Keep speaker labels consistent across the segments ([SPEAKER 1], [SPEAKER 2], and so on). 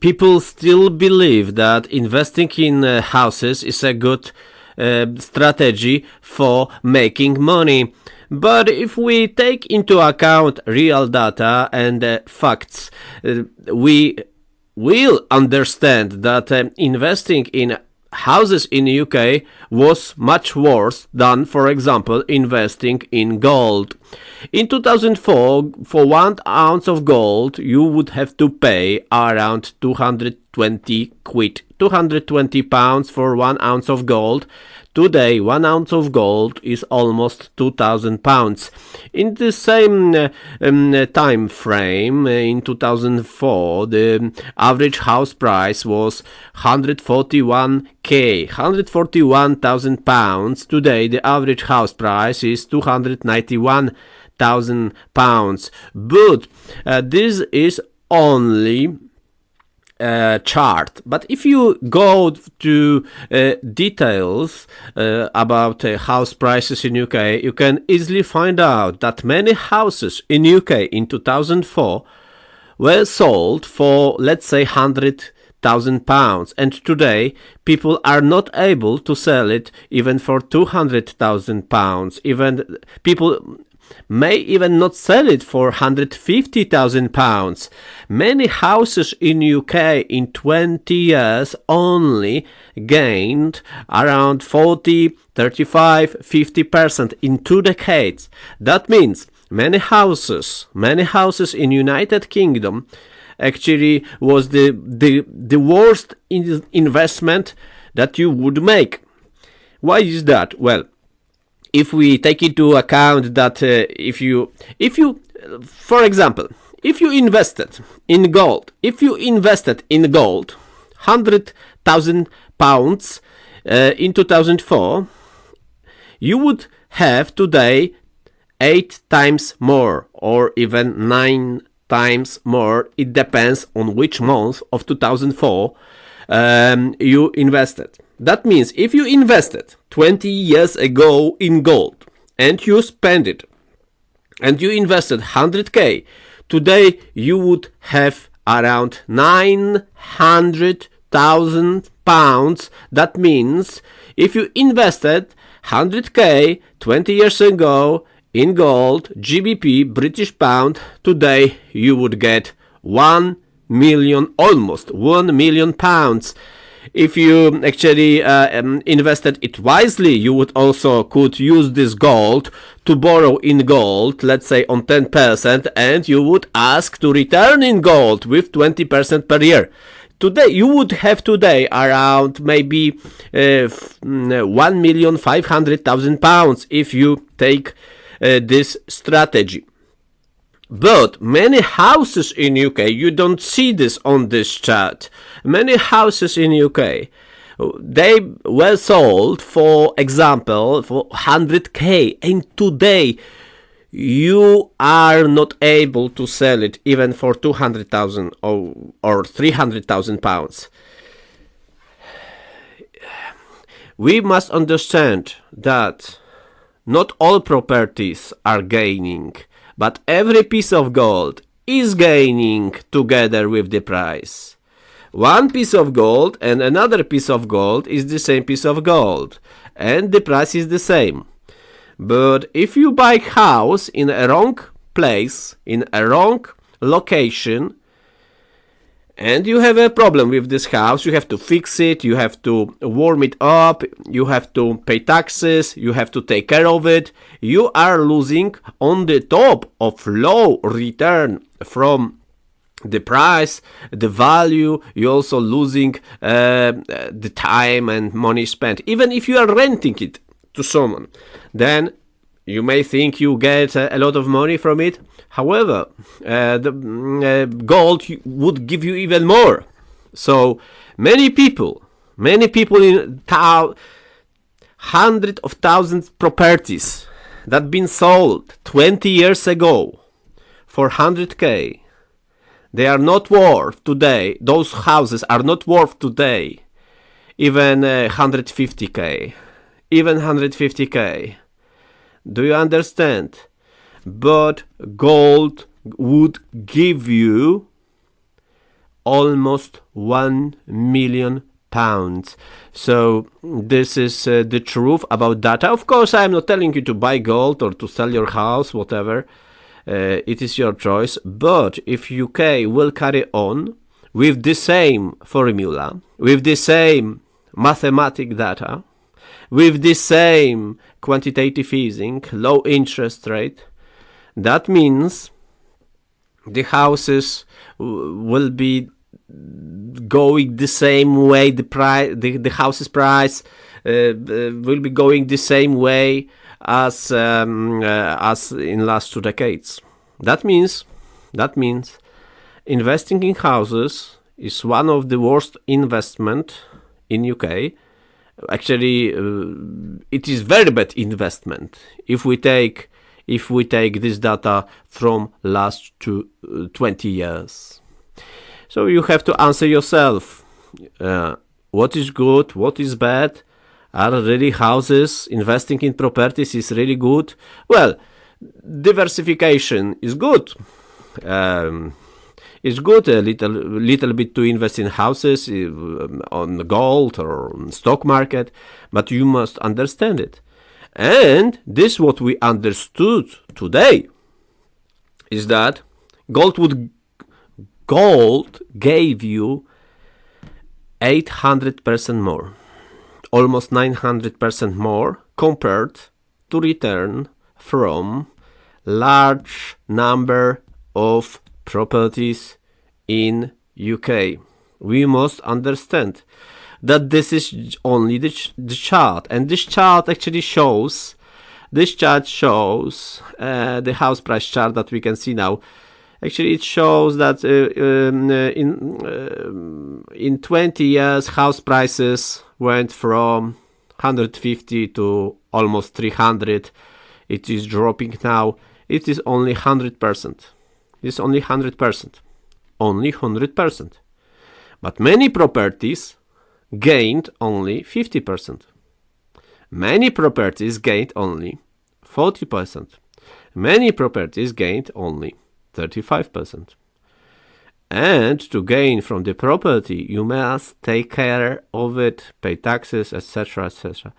[SPEAKER 1] people still believe that investing in houses is a good strategy for making money. But if we take into account real data and facts, we will understand that investing in houses in the UK was much worse than, for example, investing in gold. In 2004, for 1 ounce of gold, you would have to pay around 220 quid, 220 pounds for 1 ounce of gold. Today, 1 ounce of gold is almost 2,000 pounds. In the same time frame, in 2004, the average house price was 141k, 141,000 pounds. Today, the average house price is 291,000 pounds. But this is only chart. But if you go to details about house prices in UK, you can easily find out that many houses in UK in 2004 were sold for, let's say, 100,000 pounds, and today people are not able to sell it even for 200,000 pounds. Even people may even not sell it for 150,000 pounds. Many houses in UK in 20 years only gained around 40, 35, 50% in 2 decades. That means many houses in United Kingdom actually was the worst investment that you would make. Why is that? Well, if we take into account that if you, for example, if you invested in gold, 100,000 pounds in 2004, you would have today 8 times more or even 9 times more. It depends on which month of 2004 you invested. That means if you invested 20 years ago in gold and you spend it and you invested 100k, today you would have around 900,000 pounds. That means if you invested 100k 20 years ago in gold, GBP, British pound, today you would get 1 million, almost 1 million pounds. If you actually invested it wisely, you would also could use this gold to borrow in gold, let's say on 10%, and you would ask to return in gold with 20% per year. Today, you would have today around maybe 1,500,000 pounds if you take this strategy. But many houses in UK, you don't see this on this chart. Many houses in UK, they were sold, for example, for 100k, and today you are not able to sell it even for 200,000 or 300,000 pounds. We must understand that not all properties are gaining, but every piece of gold is gaining together with the price. One piece of gold and another piece of gold is the same piece of gold, and the price is the same. But if you buy a house in a wrong place, in a wrong location, and you have a problem with this house, you have to fix it, you have to warm it up, you have to pay taxes, you have to take care of it. You are losing on the top of low return from the price, the value. You're also losing the time and money spent. Even if you are renting it to someone, then you may think you get a lot of money from it. However, the gold would give you even more. So many people in hundreds of thousands properties that been sold 20 years ago for 100k, they are not worth today. Those houses are not worth today even 150k, even 150k. Do you understand? But gold would give you almost £1 million. So this is the truth about data. Of course, I'm not telling you to buy gold or to sell your house, whatever. It is your choice. But if UK will carry on with the same formula, with the same mathematic data, with the same quantitative easing, low interest rate, that means the houses will be going the same way. The house's price will be going the same way as in last 2 decades. That means investing in houses is one of the worst investment in UK. Actually, it is very bad investment if we take this data from last 20 years. So you have to answer yourself, what is good, what is bad? Are really houses, investing in properties is really good? Well, diversification is good. It's good a little bit to invest in houses, on gold or on stock market, but you must understand it. And this what we understood today is that gold gave you 800% more, almost 900% more compared to return from large number of properties in UK. We must understand that this is only the chart, and this chart actually shows the house price chart that we can see now. Actually, it shows that in 20 years house prices went from 150 to almost 300. It is dropping now. It is only 100%. It's only 100%. Only 100%. But many properties gained only 50%. Many properties gained only 40%. Many properties gained only 35%. And to gain from the property, you must take care of it, pay taxes, etc., etc.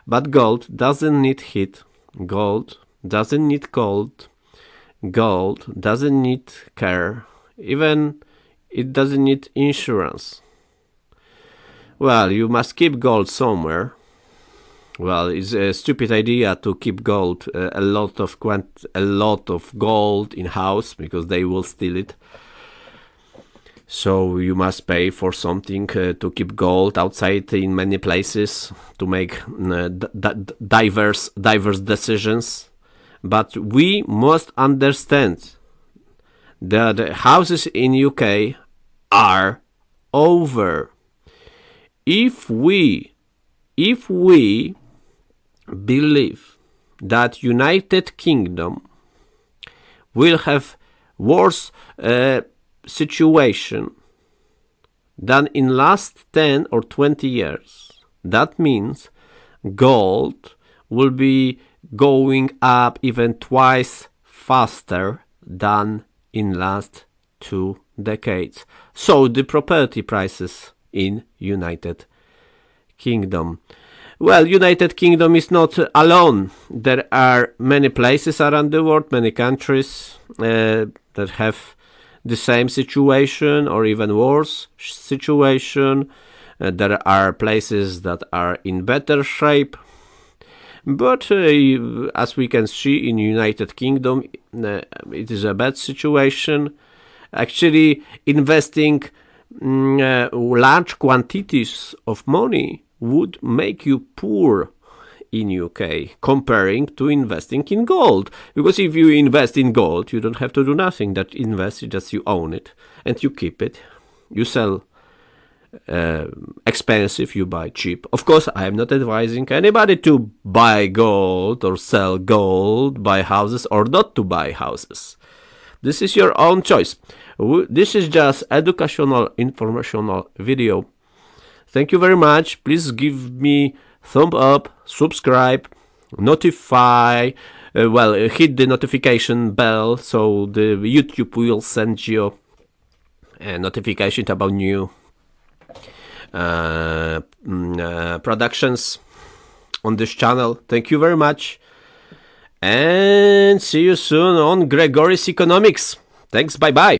[SPEAKER 1] But gold doesn't need heat. Gold doesn't need cold. Gold doesn't need care. Even it doesn't need insurance. Well, you must keep gold somewhere. Well, it's a stupid idea to keep gold, a lot of gold in house, because they will steal it. So you must pay for something to keep gold outside in many places to make diverse decisions. But we must understand that the houses in UK are over. If we believe that United Kingdom will have worse situation than in last 10 or 20 years, that means gold will be going up even twice faster than in last 2 decades. So the property prices in United Kingdom. Well, United Kingdom is not alone. There are many places around the world, many countries that have the same situation or even worse situation. There are places that are in better shape. But as we can see in United Kingdom, it is a bad situation. Actually, investing large quantities of money would make you poor in UK comparing to investing in gold. Because if you invest in gold, you don't have to do nothing. That invest, just you own it and you keep it. You sell expensive, you buy cheap. Of course, I am not advising anybody to buy gold or sell gold, buy houses or not to buy houses. This is your own choice. This is just educational, informational video. Thank you very much. Please give me thumb up, subscribe, notify, hit the notification bell so the YouTube will send you notifications about new productions on this channel. Thank you very much, and see you soon on Gregory's Economics. Thanks, bye bye.